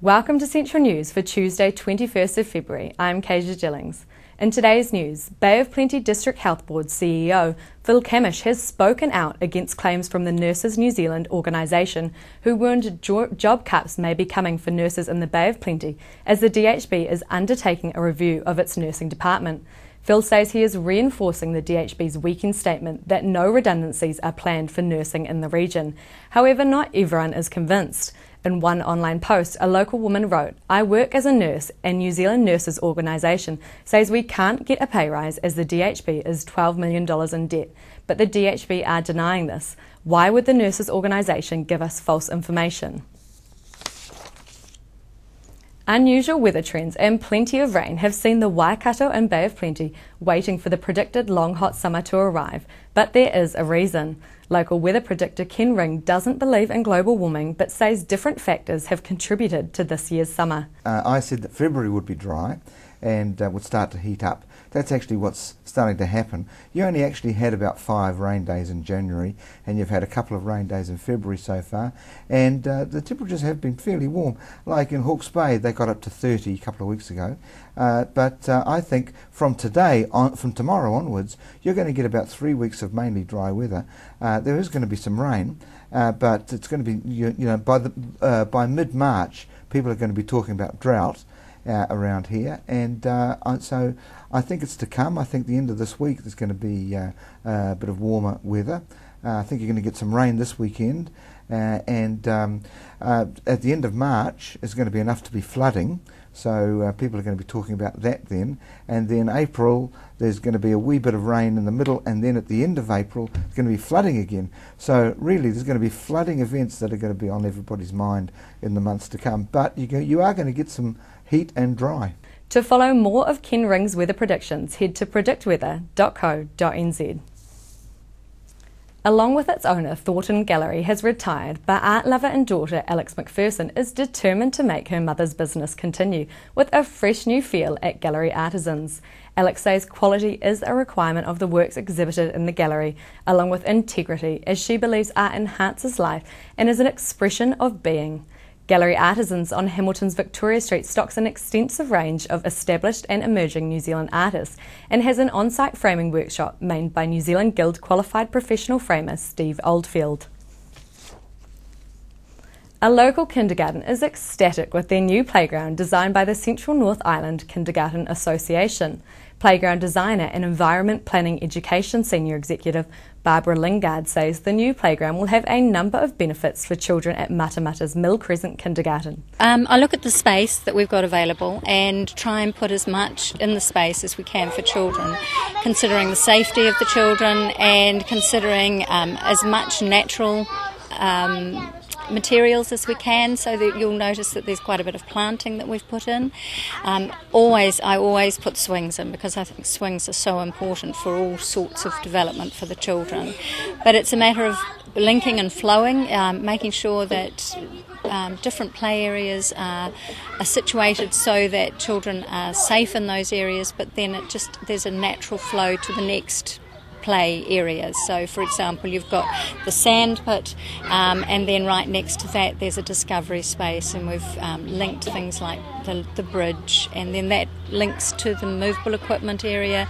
Welcome to Central News for Tuesday 21st of February. I'm Kasia Gillings. In today's news, Bay of Plenty District Health Board CEO Phil Camish has spoken out against claims from the Nurses New Zealand organisation, who warned job cuts may be coming for nurses in the Bay of Plenty as the DHB is undertaking a review of its nursing department. Phil says he is reinforcing the DHB's weekend statement that no redundancies are planned for nursing in the region. However, not everyone is convinced. In one online post, a local woman wrote, "I work as a nurse and New Zealand Nurses Organisation says we can't get a pay rise as the DHB is $12 million in debt, but the DHB are denying this. Why would the Nurses Organisation give us false information?" Unusual weather trends and plenty of rain have seen the Waikato and Bay of Plenty waiting for the predicted long hot summer to arrive, but there is a reason. Local weather predictor Ken Ring doesn't believe in global warming but says different factors have contributed to this year's summer. I said that February would be dry and would start to heat up. That's actually what's starting to happen. You only actually had about 5 rain days in January, and you've had a couple of rain days in February so far, and the temperatures have been fairly warm. Like in Hawke's Bay, they got up to 30 a couple of weeks ago, but I think from tomorrow onwards, you're going to get about 3 weeks of mainly dry weather. There is going to be some rain, but it's going to be, by mid-March, people are going to be talking about drought around here, and so I think it's to come. I think the end of this week there's going to be a bit of warmer weather. I think you're going to get some rain this weekend, and at the end of March it's going to be enough to be flooding, so people are going to be talking about that then. And then April there's going to be a wee bit of rain in the middle, and then at the end of April it's going to be flooding again. So really there's going to be flooding events that are going to be on everybody's mind in the months to come, but you are going to get some heat and dry. To follow more of Ken Ring's weather predictions, head to predictweather.co.nz. Along with its owner, Thornton Gallery has retired, but art lover and daughter Alex McPherson is determined to make her mother's business continue with a fresh new feel at Gallery Artisans. Alex says quality is a requirement of the works exhibited in the gallery, along with integrity, as she believes art enhances life and is an expression of being. Gallery Artisans on Hamilton's Victoria Street stocks an extensive range of established and emerging New Zealand artists and has an on-site framing workshop made by New Zealand Guild qualified professional framer Steve Oldfield. A local kindergarten is ecstatic with their new playground designed by the Central North Island Kindergarten Association. Playground designer and environment planning education senior executive Barbara Lingard says the new playground will have a number of benefits for children at Matamata's Mill Crescent Kindergarten. I look at the space that we've got available and try and put as much in the space as we can for children, considering the safety of the children and considering as much natural materials as we can, so that you'll notice that there's quite a bit of planting that we've put in. I always put swings in because I think swings are so important for all sorts of development for the children. But it's a matter of linking and flowing, making sure that different play areas are situated so that children are safe in those areas, but then there's a natural flow to the next play areas. So for example, you've got the sand pit, and then right next to that there's a discovery space, and we've linked things like the bridge, and then that links to the movable equipment area.